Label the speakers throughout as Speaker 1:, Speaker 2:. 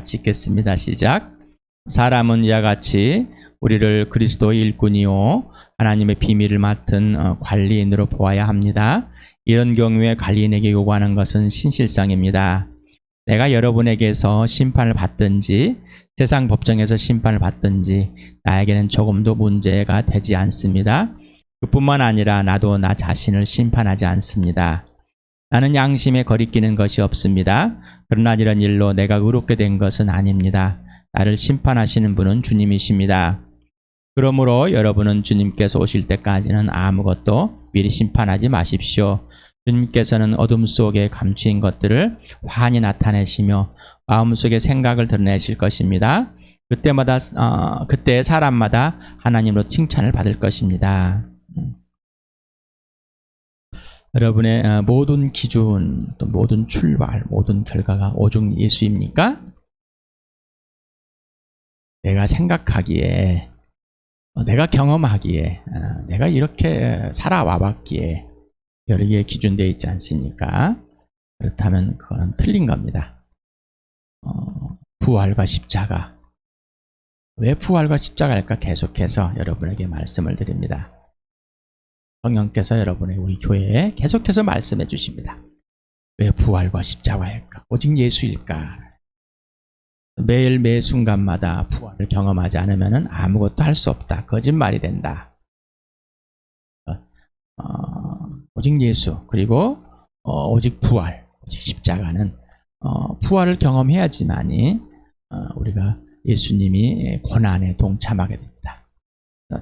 Speaker 1: 같이 읽겠습니다. 시작. 사람은 이와 같이 우리를 그리스도의 일꾼이요 하나님의 비밀을 맡은 관리인으로 보아야 합니다. 이런 경우에 관리인에게 요구하는 것은 신실성입니다. 내가 여러분에게서 심판을 받든지 세상 법정에서 심판을 받든지 나에게는 조금도 문제가 되지 않습니다. 그뿐만 아니라 나도 나 자신을 심판하지 않습니다. 나는 양심에 거리끼는 것이 없습니다. 그러나 이런 일로 내가 의롭게 된 것은 아닙니다. 나를 심판하시는 분은 주님이십니다. 그러므로 여러분은 주님께서 오실 때까지는 아무것도 미리 심판하지 마십시오. 주님께서는 어둠 속에 감추인 것들을 환히 나타내시며 마음속의 생각을 드러내실 것입니다. 그때 사람마다 하나님으로 칭찬을 받을 것입니다. 여러분의 모든 기준, 또 모든 출발, 모든 결과가 오직 예수입니까? 내가 생각하기에, 내가 경험하기에, 내가 이렇게 살아와봤기에 여러 개의 기준되어 있지 않습니까? 그렇다면 그거는 틀린 겁니다. 부활과 십자가. 왜 부활과 십자가일까? 계속해서 여러분에게 말씀을 드립니다. 성령께서 여러분의 우리 교회에 계속해서 말씀해 주십니다. 왜 부활과 십자가일까? 오직 예수일까? 매일 매 순간마다 부활을 경험하지 않으면 아무것도 할 수 없다. 거짓말이 된다. 오직 예수 그리고 오직 부활, 오직 십자가는 부활을 경험해야지만이 우리가 예수님이 고난에 동참하게 됩니다.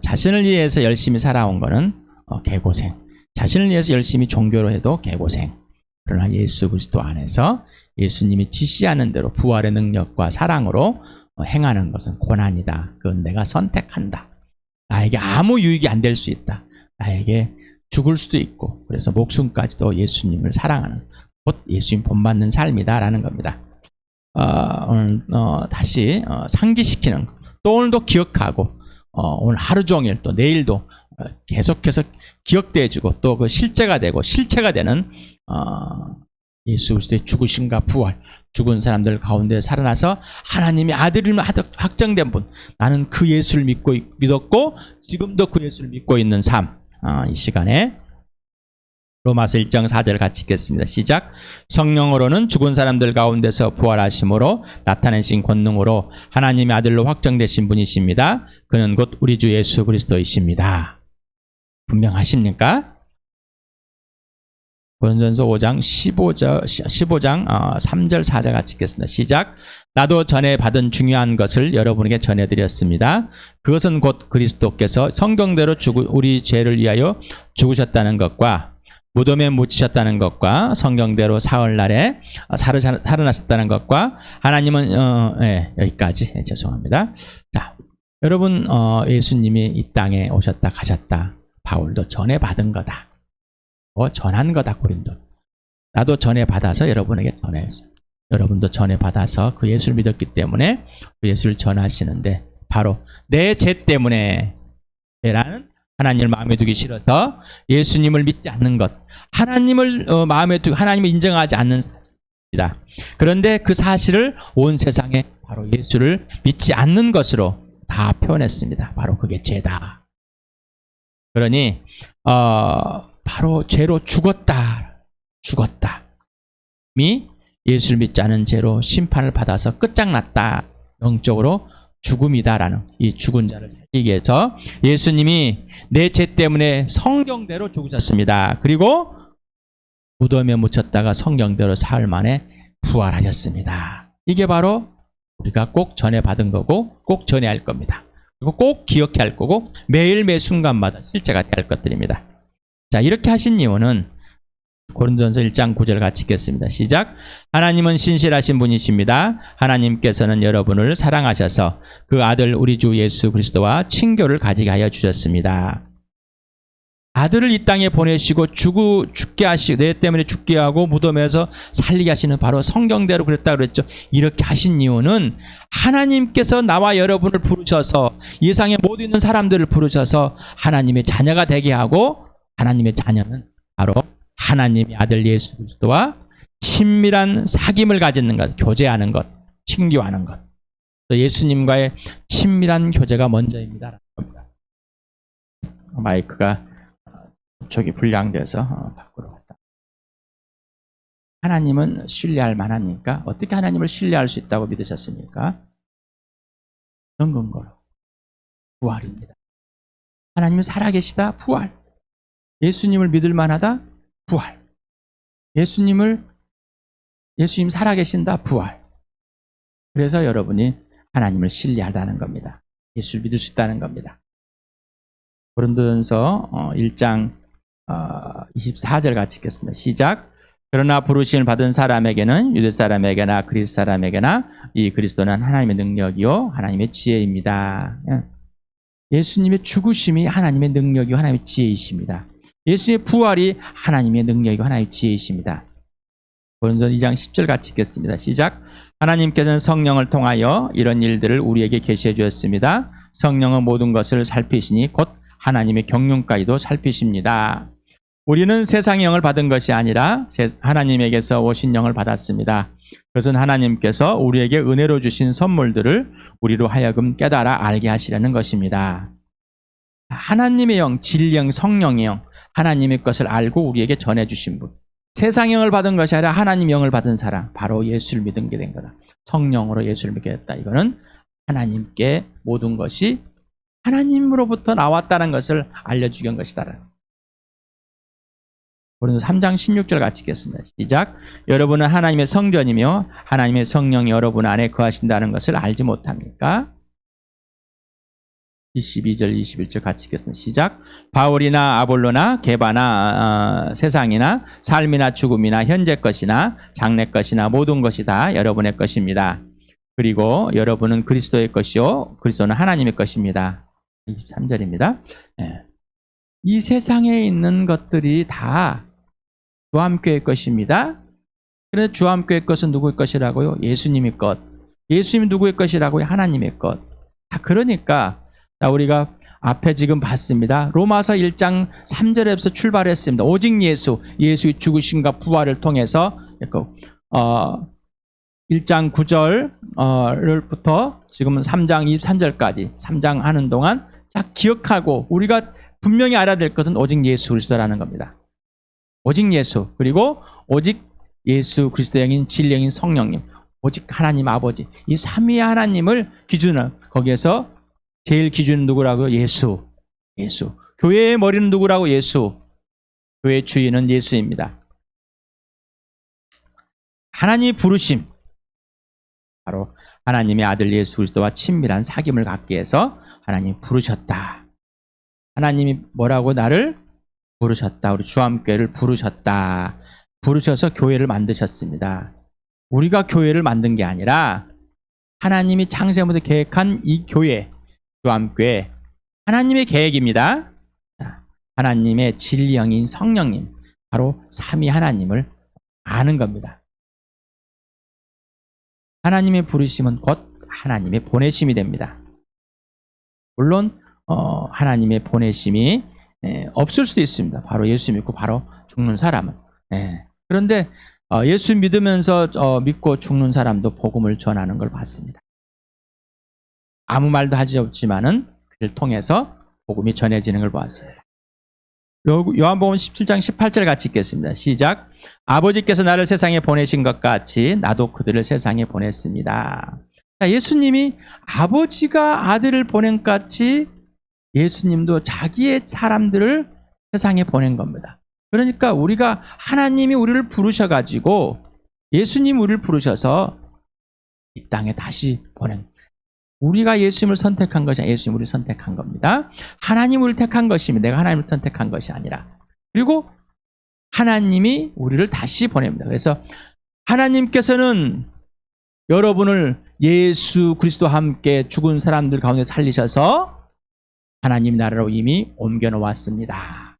Speaker 1: 자신을 위해서 열심히 살아온 것은 개고생, 자신을 위해서 열심히 종교로 해도 개고생. 그러나 예수 그리스도 안에서 예수님이 지시하는 대로 부활의 능력과 사랑으로 행하는 것은 고난이다. 그건 내가 선택한다. 나에게 아무 유익이 안 될 수 있다. 나에게 죽을 수도 있고, 그래서 목숨까지도 예수님을 사랑하는, 곧 예수님 본받는 삶이다라는 겁니다. 오늘 다시 상기시키는, 또 오늘도 기억하고, 오늘 하루 종일 또 내일도 계속해서 기억돼주고, 또 그 실제가 되고 실체가 되는 예수 그리스도의 죽으심과 부활, 죽은 사람들 가운데 살아나서 하나님의 아들임을 확정된 분, 나는 그 예수를 믿었고 지금도 그 예수를 믿고 있는 삶. 이 시간에 로마서 1장 4절 같이 읽겠습니다. 시작. 성령으로는 죽은 사람들 가운데서 부활하심으로 나타내신 권능으로 하나님의 아들로 확정되신 분이십니다. 그는 곧 우리 주 예수 그리스도이십니다. 분명하십니까? 고린도전서 5장 15장 3절 4절 같이 읽겠습니다. 시작. 나도 전에 받은 중요한 것을 여러분에게 전해드렸습니다. 그것은 곧 그리스도께서 성경대로 우리 죄를 위하여 죽으셨다는 것과 무덤에 묻히셨다는 것과 성경대로 사흘날에 살아나셨다는 것과 하나님은 여기까지 죄송합니다. 자, 여러분 예수님이 이 땅에 오셨다 가셨다. 바울도 전해 받은 거다. 전한 거다. 고린도. 나도 전해 받아서 여러분에게 전했어요. 여러분도 전해 받아서 그 예수를 믿었기 때문에 그 예수를 전하시는데, 바로 내 죄 때문에 라는 하나님을 마음에 두기 싫어서 예수님을 믿지 않는 것, 하나님을 마음에 두고 하나님을 인정하지 않는 사실입니다. 그런데 그 사실을 온 세상에 바로 예수를 믿지 않는 것으로 다 표현했습니다. 바로 그게 죄다. 그러니 바로 죄로 죽었다. 예수를 믿지 않은 죄로 심판을 받아서 끝장났다. 영적으로 죽음이다라는 이 죽은 자를 살리기 위해서 예수님이 내 죄 때문에 성경대로 죽으셨습니다. 그리고 무덤에 묻혔다가 성경대로 사흘 만에 부활하셨습니다. 이게 바로 우리가 꼭 전해받은 거고 꼭 전해야 할 겁니다. 그리고 꼭 기억해야 할 거고 매일 매 순간마다 실제가 돼야 할 것들입니다. 자, 이렇게 하신 이유는 고린도전서 1장 9절 같이 읽겠습니다. 시작. 하나님은 신실하신 분이십니다. 하나님께서는 여러분을 사랑하셔서 그 아들 우리 주 예수 그리스도와 친교를 가지게 하여 주셨습니다. 아들을 이 땅에 보내시고 죽게 하시고 내 때문에 죽게 하고 무덤에서 살리게 하시는, 바로 성경대로 그랬다고 그랬죠. 이렇게 하신 이유는 하나님께서 나와 여러분을 부르셔서, 예상에 못 있는 사람들을 부르셔서 하나님의 자녀가 되게 하고, 하나님의 자녀는 바로 하나님의 아들 예수 그리스도와 친밀한 사귐을 가지는 것, 교제하는 것, 친교하는 것. 또 예수님과의 친밀한 교제가 먼저입니다. 마이크가 접촉이 불량돼서 밖으로 갔다. 하나님은 신뢰할 만합니까? 어떻게 하나님을 신뢰할 수 있다고 믿으셨습니까? 어떤 근거로? 부활입니다. 하나님은 살아계시다? 부활. 예수님을 믿을 만하다? 부활. 예수님 살아계신다? 부활. 그래서 여러분이 하나님을 신뢰하다는 겁니다. 예수를 믿을 수 있다는 겁니다. 고린도전서 1장 24절 같이 읽겠습니다. 시작. 그러나 부르심을 받은 사람에게는 유대 사람에게나 그리스 사람에게나 이 그리스도는 하나님의 능력이요 하나님의 지혜입니다. 예수님의 죽으심이 하나님의 능력이요 하나님의 지혜이십니다. 예수의 부활이 하나님의 능력이고 하나님의 지혜이십니다. 고린도전 2장 10절 같이 읽겠습니다. 시작. 하나님께서는 성령을 통하여 이런 일들을 우리에게 계시해 주었습니다. 성령은 모든 것을 살피시니 곧 하나님의 경륜까지도 살피십니다. 우리는 세상의 영을 받은 것이 아니라 하나님에게서 오신 영을 받았습니다. 그것은 하나님께서 우리에게 은혜로 주신 선물들을 우리로 하여금 깨달아 알게 하시려는 것입니다. 하나님의 영, 진리 영, 성령의 영, 하나님의 것을 알고 우리에게 전해주신 분. 세상의 영을 받은 것이 아니라 하나님의 영을 받은 사람, 바로 예수를 믿은 게 된 거다. 성령으로 예수를 믿게 됐다. 이거는 하나님께 모든 것이 하나님으로부터 나왔다는 것을 알려주기 위한 것이다. 고린도서 3장 16절 같이 읽겠습니다. 시작. 여러분은 하나님의 성전이며 하나님의 성령이 여러분 안에 거하신다는 것을 알지 못합니까? 22절 21절 같이 읽겠습니다. 시작. 바울이나 아볼로나 게바나 세상이나 삶이나 죽음이나 현재 것이나 장래 것이나 모든 것이 다 여러분의 것입니다. 그리고 여러분은 그리스도의 것이요 그리스도는 하나님의 것입니다. 23절입니다. 이 세상에 있는 것들이 다 주함교회의 것입니다. 그런데 주함교회의 것은 누구의 것이라고요? 예수님의 것. 예수님이 누구의 것이라고요? 하나님의 것. 그러니까 우리가 앞에 지금 봤습니다. 로마서 1장 3절에서 출발했습니다. 오직 예수의 죽으심과 부활을 통해서 1장 9절부터 지금은 3장 23절까지 3장 하는 동안 기억하고 우리가 분명히 알아야 될 것은 오직 예수 그리스도라는 겁니다. 오직 예수, 그리고 오직 예수 그리스도의 영인 진리의 영인 성령님, 오직 하나님 아버지, 이 삼위의 하나님을 기준으로 거기에서 제일 기준은 누구라고요? 예수. 교회의 머리는 누구라고? 예수. 교회의 주인은 예수입니다. 하나님의 부르심, 바로 하나님의 아들 예수 그리스도와 친밀한 사귐을 갖기 위해서 하나님이 부르셨다. 하나님이 뭐라고 나를 부르셨다. 우리 주함교회를 부르셨다. 부르셔서 교회를 만드셨습니다. 우리가 교회를 만든 게 아니라 하나님이 창세부터 계획한 이 교회, 주함교회, 하나님의 계획입니다. 하나님의 진리 영인 성령님, 바로 삼위 하나님을 아는 겁니다. 하나님의 부르심은 곧 하나님의 보내심이 됩니다. 물론 하나님의 보내심이 없을 수도 있습니다. 바로 예수 믿고 바로 죽는 사람은. 그런데 예수 믿으면서 믿고 죽는 사람도 복음을 전하는 걸 봤습니다. 아무 말도 하지 없지만은 그를 통해서 복음이 전해지는 걸 보았습니다. 요한복음 17장 18절 같이 읽겠습니다. 시작. 아버지께서 나를 세상에 보내신 것 같이 나도 그들을 세상에 보냈습니다. 예수님이 아버지가 아들을 보낸 것 같이 예수님도 자기의 사람들을 세상에 보낸 겁니다. 그러니까 우리가 하나님이 우리를 부르셔가지고 예수님 우리를 부르셔서 이 땅에 다시 보낸, 우리가 예수님을 선택한 것이 아니라 예수님 우리를 선택한 겁니다. 하나님 우리를 택한 것입니다. 내가 하나님을 선택한 것이 아니라. 그리고 하나님이 우리를 다시 보냅니다. 그래서 하나님께서는 여러분을 예수 그리스도와 함께 죽은 사람들 가운데 살리셔서 하나님 나라로 이미 옮겨놓았습니다.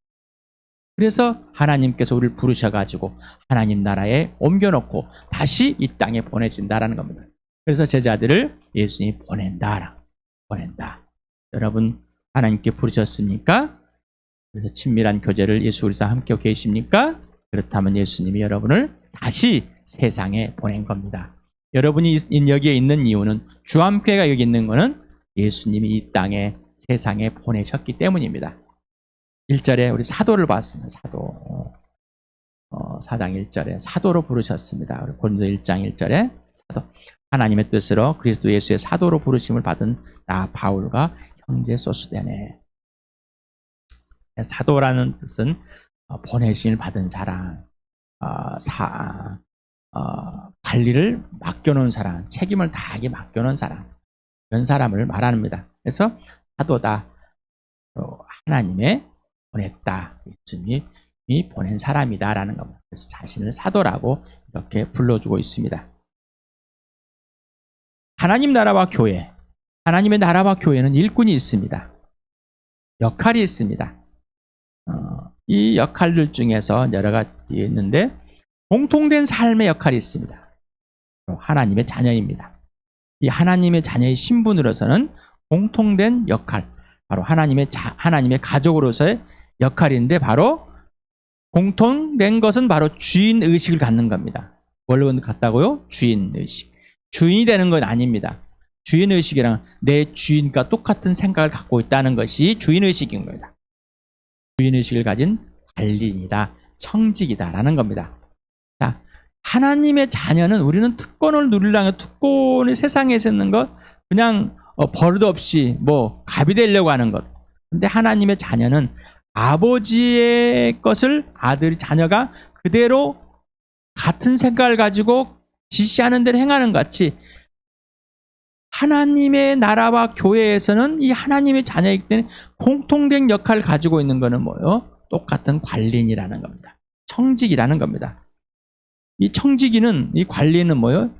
Speaker 1: 그래서 하나님께서 우리를 부르셔가지고 하나님 나라에 옮겨놓고 다시 이 땅에 보내신다라는 겁니다. 그래서 제자들을 예수님이 보낸다. 여러분 하나님께 부르셨습니까? 그래서 친밀한 교제를 예수 그리스도와 함께 계십니까? 그렇다면 예수님이 여러분을 다시 세상에 보낸 겁니다. 여러분이 여기에 있는 이유는, 주암교회가 여기 있는 것은 예수님이 이 땅에, 세상에 보내셨기 때문입니다. 1절에 우리 사도를 봤습니다. 사도. 4장 1절에 사도로 부르셨습니다. 우리 고린도 1장 1절에 사도. 하나님의 뜻으로 그리스도 예수의 사도로 부르심을 받은 나 바울과 형제 소스데네. 사도라는 뜻은 보내심을 받은 사람, 관리를 맡겨놓은 사람, 책임을 다하게 맡겨놓은 사람, 그런 사람을 말합니다. 그래서 사도다, 하나님의 보냈다, 예수님이 보낸 사람이다라는 겁니다. 그래서 자신을 사도라고 이렇게 불러주고 있습니다. 하나님 나라와 교회, 하나님의 나라와 교회는 일꾼이 있습니다. 역할이 있습니다. 이 역할들 중에서 여러 가지 있는데 공통된 삶의 역할이 있습니다. 하나님의 자녀입니다. 이 하나님의 자녀의 신분으로서는 공통된 역할, 바로 하나님의 가족으로서의 역할인데, 바로 공통된 것은 바로 주인 의식을 갖는 겁니다. 뭘 갖다고요? 주인 의식. 주인이 되는 건 아닙니다. 주인 의식이란 내 주인과 똑같은 생각을 갖고 있다는 것이 주인 의식인 겁니다. 주인 의식을 가진 관리인이다, 청직이다라는 겁니다. 자, 하나님의 자녀는, 우리는 특권을 누리려면, 특권이 세상에서 있는 것, 그냥 버릇없이 갑이 되려고 하는 것. 근데 하나님의 자녀는 아버지의 것을 자녀가 그대로 같은 생각을 가지고 지시하는 대로 행하는 것 같이, 하나님의 나라와 교회에서는 이 하나님의 자녀이기 때문에 공통된 역할을 가지고 있는 것은 뭐예요? 똑같은 관리인이라는 겁니다. 청직이라는 겁니다. 이 청지기는, 이 관리는 뭐예요?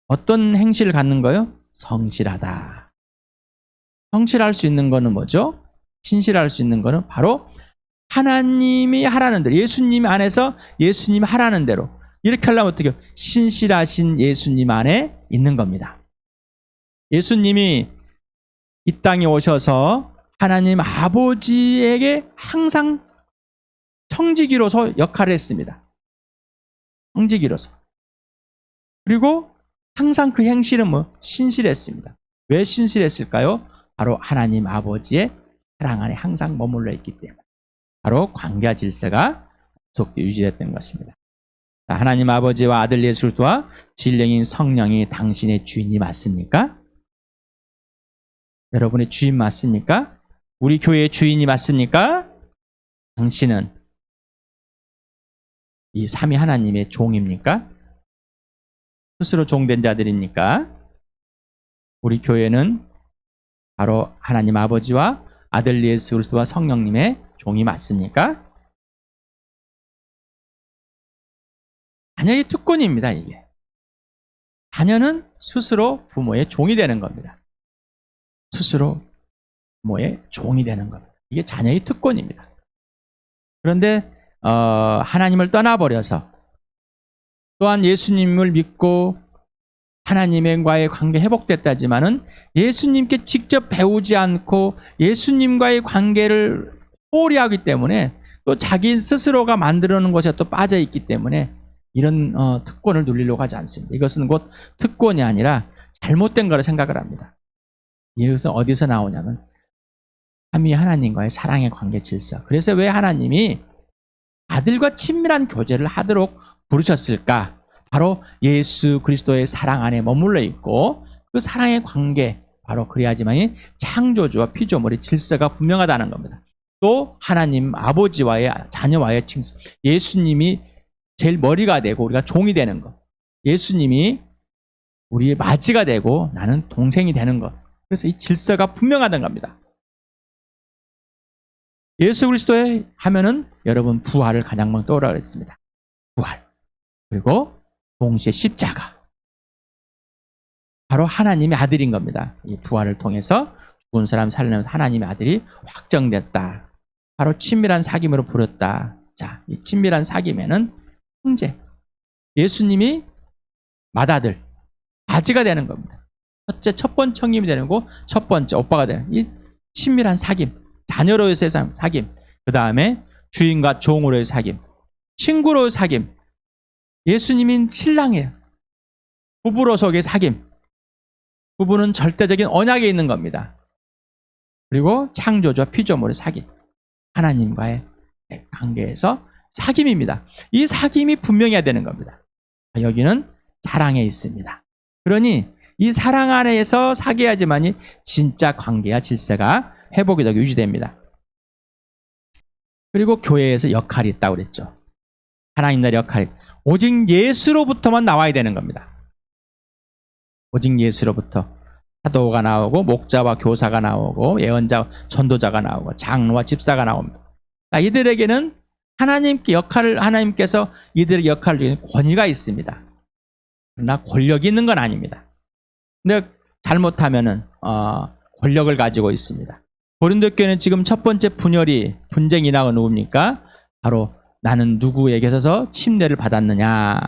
Speaker 1: 어떤 행실을 갖는 거예요? 성실하다. 성실할 수 있는 거는 뭐죠? 신실할 수 있는 거는 바로 하나님이 하라는 대로, 예수님 안에서 예수님이 하라는 대로, 이렇게 하려면 어떻게 해요? 신실하신 예수님 안에 있는 겁니다. 예수님이 이 땅에 오셔서 하나님 아버지에게 항상 청지기로서 역할을 했습니다. 청지기로서. 그리고 항상 그 행실은 신실했습니다. 왜 신실했을까요? 바로 하나님 아버지의 사랑 안에 항상 머물러 있기 때문에. 바로 관계와 질서가 계속되어 유지됐던 것입니다. 하나님 아버지와 아들 예수 그리스도와 진령인 성령이 당신의 주인이 맞습니까? 여러분의 주인 맞습니까? 우리 교회의 주인이 맞습니까? 당신은 이 삼위 하나님의 종입니까? 스스로 종된 자들입니까? 우리 교회는 바로 하나님 아버지와 아들 예수 그리스도와 성령님의 종이 맞습니까? 자녀의 특권입니다, 이게. 자녀는 스스로 부모의 종이 되는 겁니다. 스스로 부모의 종이 되는 겁니다. 이게 자녀의 특권입니다. 그런데 하나님을 떠나버려서, 또한 예수님을 믿고 하나님과의 관계 회복됐다지만은 예수님께 직접 배우지 않고 예수님과의 관계를 소홀히 하기 때문에, 또 자기 스스로가 만들어 놓은 것에 또 빠져 있기 때문에 이런 특권을 누리려고 하지 않습니다. 이것은 곧 특권이 아니라 잘못된 거라 생각을 합니다. 이것은 어디서 나오냐면 삼위 하나님과의 사랑의 관계 질서. 그래서 왜 하나님이 아들과 친밀한 교제를 하도록 부르셨을까? 바로 예수 그리스도의 사랑 안에 머물러 있고, 그 사랑의 관계, 바로 그래야지만 창조주와 피조물의 질서가 분명하다는 겁니다. 또 하나님 아버지와의, 자녀와의 칭송, 예수님이 제일 머리가 되고 우리가 종이 되는 것, 예수님이 우리의 마지가 되고 나는 동생이 되는 것. 그래서 이 질서가 분명하다는 겁니다. 예수 그리스도에 하면은 여러분 부활을 가장 먼저 떠오르라 그랬습니다. 부활. 그리고 동시에 십자가. 바로 하나님의 아들인 겁니다. 이 부활을 통해서 죽은 사람 살려내면서 하나님의 아들이 확정됐다. 바로 친밀한 사귐으로 부렸다. 자, 이 친밀한 사귐에는 형제, 예수님이 맏아들, 아지가 되는 겁니다. 첫 번째 형님이 되는 거고, 첫 번째 오빠가 되는 이 친밀한 사귐, 자녀로의 사귐, 그 다음에 주인과 종으로의 사귐, 친구로의 사귐. 예수님인 신랑이에요. 부부로서의 사귐. 부부는 절대적인 언약에 있는 겁니다. 그리고 창조주와 피조물의 사귐. 하나님과의 관계에서 사귐입니다. 이 사귐이 분명해야 되는 겁니다. 여기는 사랑에 있습니다. 그러니 이 사랑 안에서 사귀어야지만이 진짜 관계와 질서가 회복이 되고 유지됩니다. 그리고 교회에서 역할이 있다고 그랬죠. 하나님 나라의 역할이 오직 예수로부터만 나와야 되는 겁니다. 오직 예수로부터 사도가 나오고 목자와 교사가 나오고 예언자, 전도자가 나오고 장로와 집사가 나옵니다. 이들에게는 하나님께서 이들의 역할을 주는 권위가 있습니다. 그러나 권력이 있는 건 아닙니다. 근데 잘못하면은 권력을 가지고 있습니다. 고린도 교회는 지금 첫 번째 분쟁이 나온 누굽니까? 바로 나는 누구에게서 침례를 받았느냐?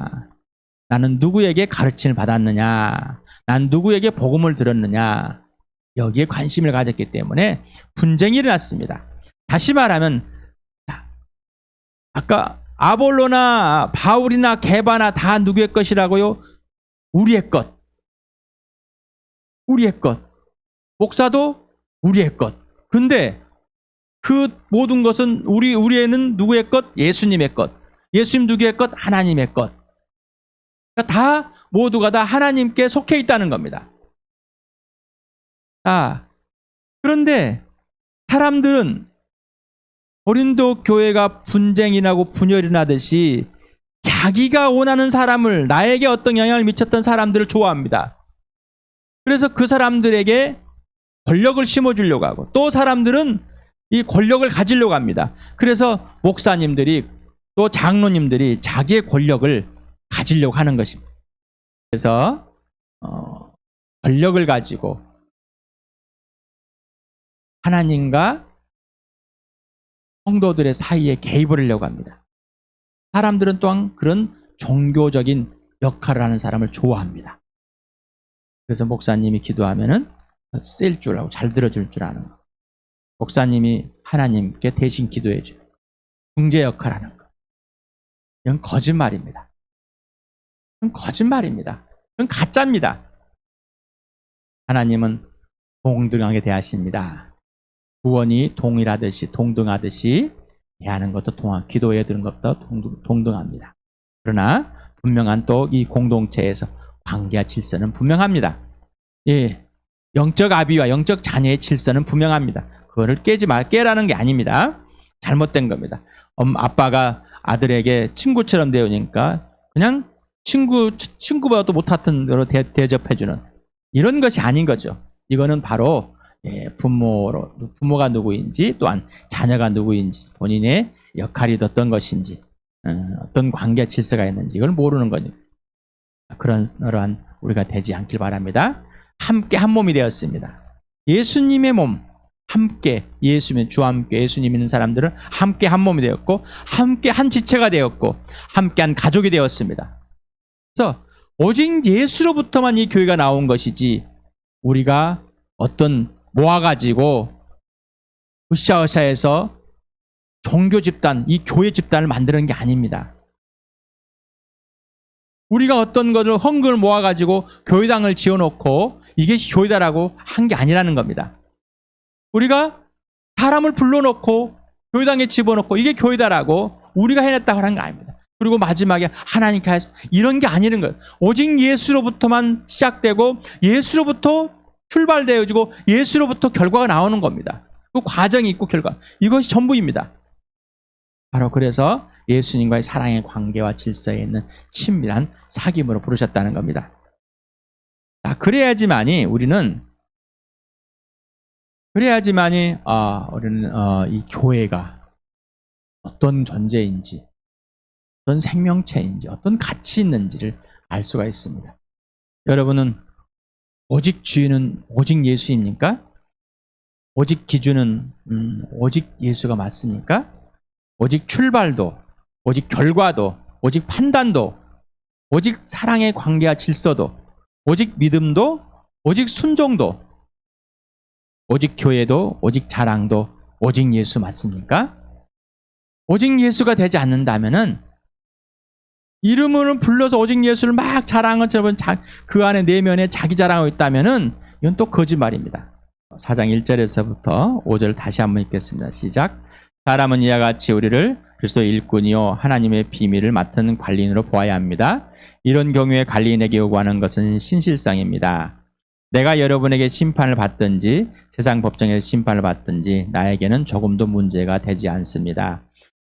Speaker 1: 나는 누구에게 가르침을 받았느냐? 난 누구에게 복음을 들었느냐? 여기에 관심을 가졌기 때문에 분쟁이 일어났습니다. 다시 말하면 아까 아볼로나 바울이나 게바나 다 누구의 것이라고요? 우리의 것. 우리의 것. 목사도 우리의 것. 근데 그 모든 것은 우리에는 누구의 것? 예수님의 것. 예수님 누구의 것? 하나님의 것. 그러니까 모두가 다 하나님께 속해 있다는 겁니다. 그런데 사람들은 고린도 교회가 분쟁이 나고 분열이 나듯이 자기가 원하는 사람을, 나에게 어떤 영향을 미쳤던 사람들을 좋아합니다. 그래서 그 사람들에게 권력을 심어주려고 하고, 또 사람들은 이 권력을 가지려고 합니다. 그래서 목사님들이 또 장로님들이 자기의 권력을 가지려고 하는 것입니다. 그래서 권력을 가지고 하나님과 성도들의 사이에 개입을 하려고 합니다. 사람들은 또한 그런 종교적인 역할을 하는 사람을 좋아합니다. 그래서 목사님이 기도하면은 쓸 줄 알고 잘 들어줄 줄 아는 거. 목사님이 하나님께 대신 기도해줘요. 중재 역할을 하는 거. 이건 거짓말입니다. 이건 거짓말입니다. 이건 가짜입니다. 하나님은 동등하게 대하십니다. 구원이 동등하듯이 대하는 것도 기도해 드는 것도 동등합니다. 그러나 분명한 또 이 공동체에서 관계와 질서는 분명합니다. 예, 영적 아비와 영적 자녀의 질서는 분명합니다. 그거를 깨라는 게 아닙니다. 잘못된 겁니다. 아빠가 아들에게 친구처럼 대우니까 그냥 친구보다도 못하던 대로 대접해주는 이런 것이 아닌 거죠. 이거는 바로 부모가 누구인지, 또한 자녀가 누구인지, 본인의 역할이 어떤 것인지, 어떤 관계 질서가 있는지 이걸 모르는 거니까. 그러한 우리가 되지 않길 바랍니다. 함께 한 몸이 되었습니다. 예수님의 몸, 함께 주와 함께 예수님 있는 사람들은 함께 한 몸이 되었고, 함께 한 지체가 되었고, 함께 한 가족이 되었습니다. 그래서 오직 예수로부터만 이 교회가 나온 것이지, 우리가 어떤 모아가지고 으쌰으쌰해서 종교 집단, 이 교회 집단을 만드는 게 아닙니다. 우리가 어떤 것을 헌금을 모아가지고 교회당을 지어놓고 이게 교회다라고 한 게 아니라는 겁니다. 우리가 사람을 불러놓고 교회당에 집어넣고 이게 교회다라고 우리가 해냈다고 하는 거 아닙니다. 그리고 마지막에 하나님께 이런 게 아니는 거예요. 오직 예수로부터만 시작되고 예수로부터 출발되어지고 예수로부터 결과가 나오는 겁니다. 그 과정이 있고 결과, 이것이 전부입니다. 바로 그래서 예수님과의 사랑의 관계와 질서에 있는 친밀한 사귐으로 부르셨다는 겁니다. 그래야지만이 우리는 이 교회가 어떤 존재인지, 어떤 생명체인지, 어떤 가치 있는지를 알 수가 있습니다. 여러분은 오직 주인은 오직 예수입니까? 오직 기준은 오직 예수가 맞습니까? 오직 출발도, 오직 결과도, 오직 판단도, 오직 사랑의 관계와 질서도, 오직 믿음도, 오직 순종도, 오직 교회도, 오직 자랑도 오직 예수 맞습니까? 오직 예수가 되지 않는다면은 이름을 불러서 오직 예수를 막 자랑한 것처럼 그 안에 내면에 자기 자랑하고 있다면은 이건 또 거짓말입니다. 4장 1절에서부터 5절 다시 한번 읽겠습니다. 시작. 사람은 이와 같이 우리를 그리스도의 일꾼이요 하나님의 비밀을 맡은 관리인으로 보아야 합니다. 이런 경우에 관리인에게 요구하는 것은 신실성입니다. 내가 여러분에게 심판을 받든지 세상 법정에서 심판을 받든지 나에게는 조금도 문제가 되지 않습니다.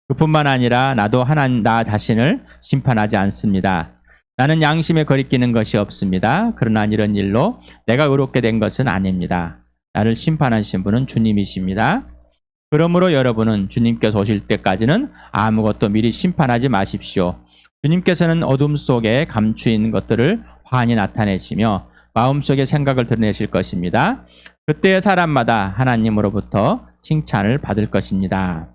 Speaker 1: 그뿐만 아니라 나도 나 자신을 심판하지 않습니다. 나는 양심에 거리끼는 것이 없습니다. 그러나 이런 일로 내가 의롭게 된 것은 아닙니다. 나를 심판하신 분은 주님이십니다. 그러므로 여러분은 주님께서 오실 때까지는 아무것도 미리 심판하지 마십시오. 주님께서는 어둠 속에 감추인 것들을 환히 나타내시며 마음속의 생각을 드러내실 것입니다. 그때 사람마다 하나님으로부터 칭찬을 받을 것입니다.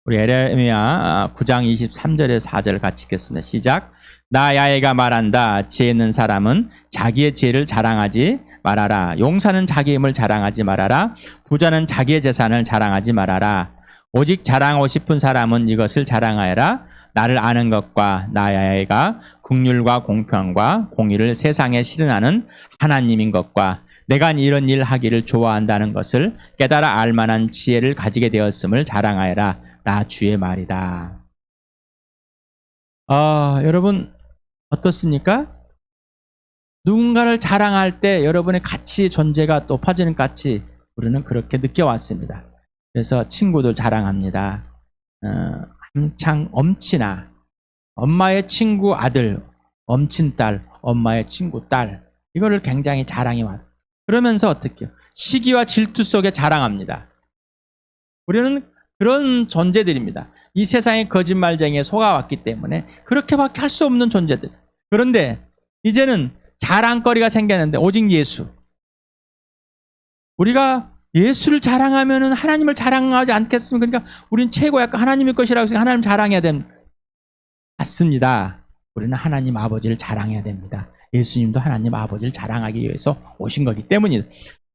Speaker 1: 우리 에레미야 9장 23절에서 4절 같이 읽겠습니다. 시작. 나 야훼가 말한다. 지혜 있는 사람은 자기의 지혜를 자랑하지 말아라. 용사는 자기 힘을 자랑하지 말아라. 부자는 자기의 재산을 자랑하지 말아라. 오직 자랑하고 싶은 사람은 이것을 자랑하여라. 나를 아는 것과 나 야훼가 긍휼과 공평과 공의를 세상에 실현하는 하나님인 것과 내가 이런 일 하기를 좋아한다는 것을 깨달아 알만한 지혜를 가지게 되었음을 자랑하여라. 나 주의 말이다. 여러분 어떻습니까? 누군가를 자랑할 때 여러분의 가치 존재가 높아지는 가치 우리는 그렇게 느껴왔습니다. 그래서 친구도 자랑합니다. 한창 엄친아, 엄마의 친구 아들, 엄친딸, 엄마의 친구 딸 이거를 굉장히 자랑해왔. 그러면서 어떻게 시기와 질투 속에 자랑합니다. 우리는 그런 존재들입니다. 이 세상의 거짓말쟁이에 속아왔기 때문에 그렇게밖에 할 수 없는 존재들. 그런데 이제는 자랑거리가 생겼는데 오직 예수. 우리가 예수를 자랑하면은 하나님을 자랑하지 않겠습니까? 그러니까 우리는 최고의 하나님의 것이라고 해서 하나님 자랑해야 됩니다. 맞습니다. 우리는 하나님 아버지를 자랑해야 됩니다. 예수님도 하나님 아버지를 자랑하기 위해서 오신 거기 때문이다.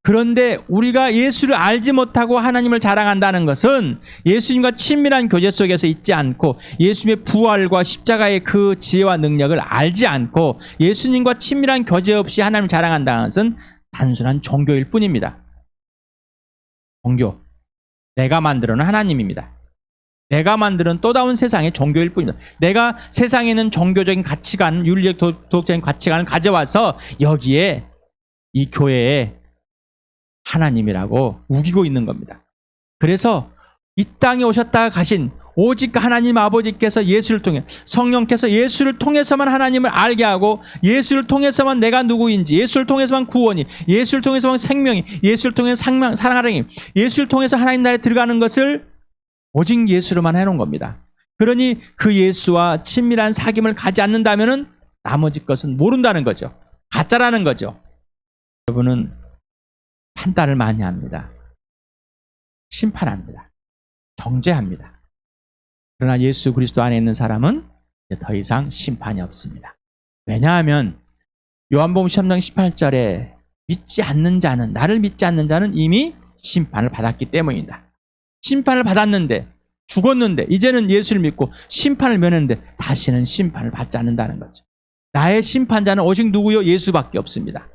Speaker 1: 그런데 우리가 예수를 알지 못하고 하나님을 자랑한다는 것은 예수님과 친밀한 교제 속에서 있지 않고 예수님의 부활과 십자가의 그 지혜와 능력을 알지 않고 예수님과 친밀한 교제 없이 하나님을 자랑한다는 것은 단순한 종교일 뿐입니다. 종교. 내가 만들어 놓은 하나님입니다. 내가 만드는 또 다른 세상의 종교일 뿐입니다. 내가 세상에 있는 종교적인 가치관, 윤리적 도덕적인 가치관을 가져와서 여기에 이 교회에 하나님이라고 우기고 있는 겁니다. 그래서 이 땅에 오셨다가 가신 오직 하나님 아버지께서 예수를 통해 성령께서 예수를 통해서만 하나님을 알게 하고 예수를 통해서만 내가 누구인지 예수를 통해서만 구원이 예수를 통해서만 생명이 예수를 통해서 사랑하는 예수를 통해서 하나님 나라에 들어가는 것을 오직 예수로만 해놓은 겁니다. 그러니 그 예수와 친밀한 사귐을 가지 않는다면 나머지 것은 모른다는 거죠. 가짜라는 거죠. 여러분은 판단을 많이 합니다. 심판합니다. 정죄합니다. 그러나 예수 그리스도 안에 있는 사람은 이제 더 이상 심판이 없습니다. 왜냐하면 요한복음 13장 18절에 믿지 않는 자는 나를 믿지 않는 자는 이미 심판을 받았기 때문이다. 심판을 받았는데 죽었는데 이제는 예수를 믿고 심판을 면했는데 다시는 심판을 받지 않는다는 거죠. 나의 심판자는 오직 누구요? 예수밖에 없습니다.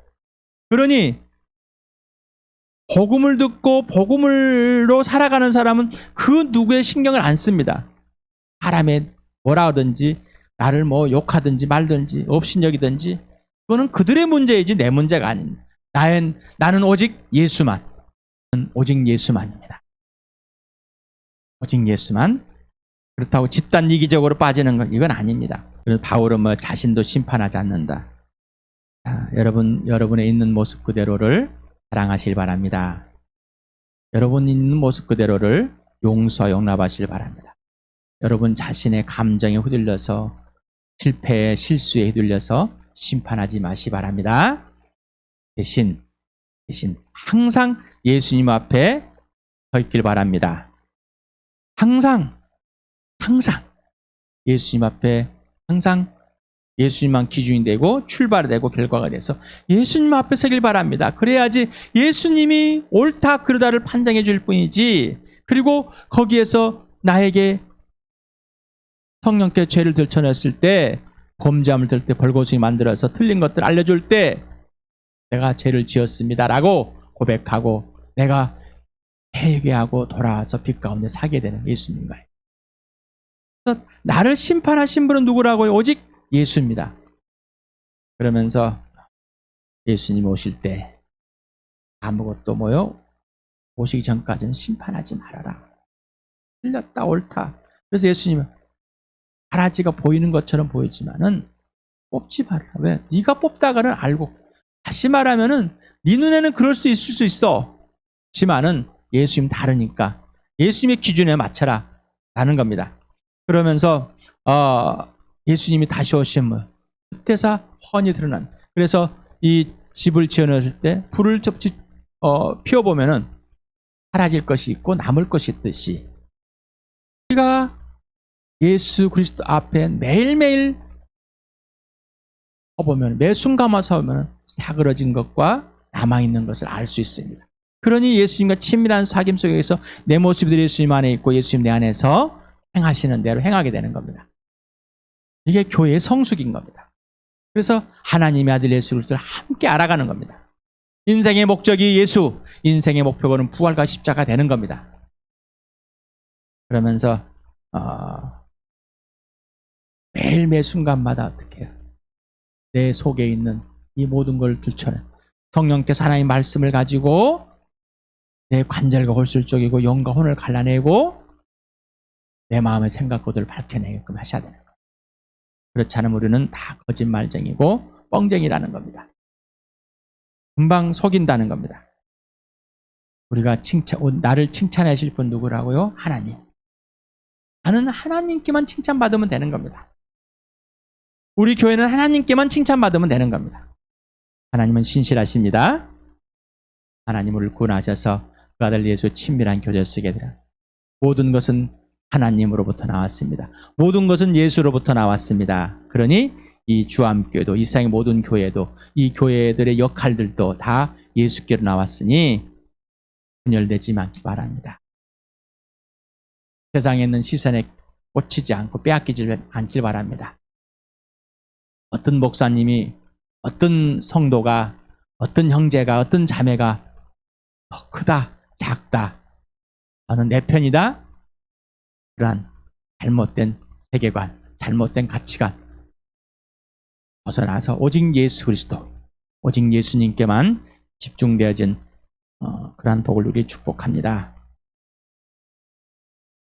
Speaker 1: 그러니 복음을 듣고 복음으로 살아가는 사람은 그 누구의 신경을 안 씁니다. 사람의 뭐라 하든지 나를 뭐 욕하든지 말든지 업신여기든지 그거는 그들의 문제이지 내 문제가 아닙니다. 나는 오직 예수만. 오직 예수만입니다. 오직 예수만. 그렇다고 집단 이기적으로 빠지는 건 이건 아닙니다. 그래서 바울은 뭐 자신도 심판하지 않는다. 자, 여러분의 있는 모습 그대로를 사랑하시길 바랍니다. 여러분 있는 모습 그대로를 용납하시길 바랍니다. 여러분 자신의 감정에 휘둘려서 실패에 실수에 휘둘려서 심판하지 마시기 바랍니다. 대신 항상 예수님 앞에 서 있길 바랍니다. 항상 예수님 앞에 항상 예수님만 기준이 되고 출발이 되고 결과가 돼서 예수님 앞에 서길 바랍니다. 그래야지 예수님이 옳다 그르다를 판정해 줄 뿐이지 그리고 거기에서 나에게 성령께 죄를 들춰냈을 때, 범죄함을 들 때, 벌거숭이 만들어서 틀린 것들 알려줄 때 내가 죄를 지었습니다라고 고백하고 내가 회개하고 돌아와서 빛 가운데 사게 되는 예수님과예요. 그래서 나를 심판하신 분은 누구라고요? 오직 예수입니다. 그러면서 예수님 오실 때 아무것도 오시기 전까지는 심판하지 말아라. 틀렸다 옳다. 그래서 예수님은 가라지가 보이는 것처럼 보이지만은 뽑지 말아라. 왜? 네가 뽑다가는 알고. 다시 말하면은 네 눈에는 그럴 수도 있을 수 있어. 지만은 예수님 다르니까 예수님의 기준에 맞춰라 라는 겁니다. 그러면서 예수님이 다시 오시면 그때서 훤히 드러난. 그래서 이 집을 지어놨을 때 불을 피워보면은 사라질 것이 있고 남을 것이 있듯이 우리가 예수 그리스도 앞에 매일매일 서보면 매 순간만 서보면 사그러진 것과 남아있는 것을 알 수 있습니다. 그러니 예수님과 친밀한 사귐 속에서 내 모습이 예수님 안에 있고 예수님 내 안에서 행하시는 대로 행하게 되는 겁니다. 이게 교회의 성숙인 겁니다. 그래서 하나님의 아들 예수 그리스도를 함께 알아가는 겁니다. 인생의 목적이 예수, 인생의 목표는 부활과 십자가 되는 겁니다. 그러면서 매일매 순간마다 어떻게 해요? 내 속에 있는 이 모든 걸 들춰낸 성령께서 하나님의 말씀을 가지고 내 관절과 골수를 쪼개고 영과 혼을 갈라내고 내 마음의 생각들을 밝혀내게끔 하셔야 되는 거예요. 그렇지 않으면 우리는 다 거짓말쟁이고 뻥쟁이라는 겁니다. 금방 속인다는 겁니다. 우리가 나를 칭찬하실 분 누구라고요? 하나님. 나는 하나님께만 칭찬받으면 되는 겁니다. 우리 교회는 하나님께만 칭찬받으면 되는 겁니다. 하나님은 신실하십니다. 하나님 우리를 구원하셔서 그 아들 예수 친밀한 교제 속에 들어 모든 것은 하나님으로부터 나왔습니다. 모든 것은 예수로부터 나왔습니다. 그러니 이 주암교회도 이 세상의 모든 교회도 이 교회들의 역할들도 다 예수께로 나왔으니 분열되지 않기 바랍니다. 세상에 있는 시선에 꽂히지 않고 빼앗기지 않길 바랍니다. 어떤 목사님이, 어떤 성도가, 어떤 형제가, 어떤 자매가 더 크다, 작다, 저는 내 편이다, 그러한 잘못된 세계관, 잘못된 가치관 벗어나서 오직 예수 그리스도, 오직 예수님께만 집중되어진 그러한 복을 누리 축복합니다.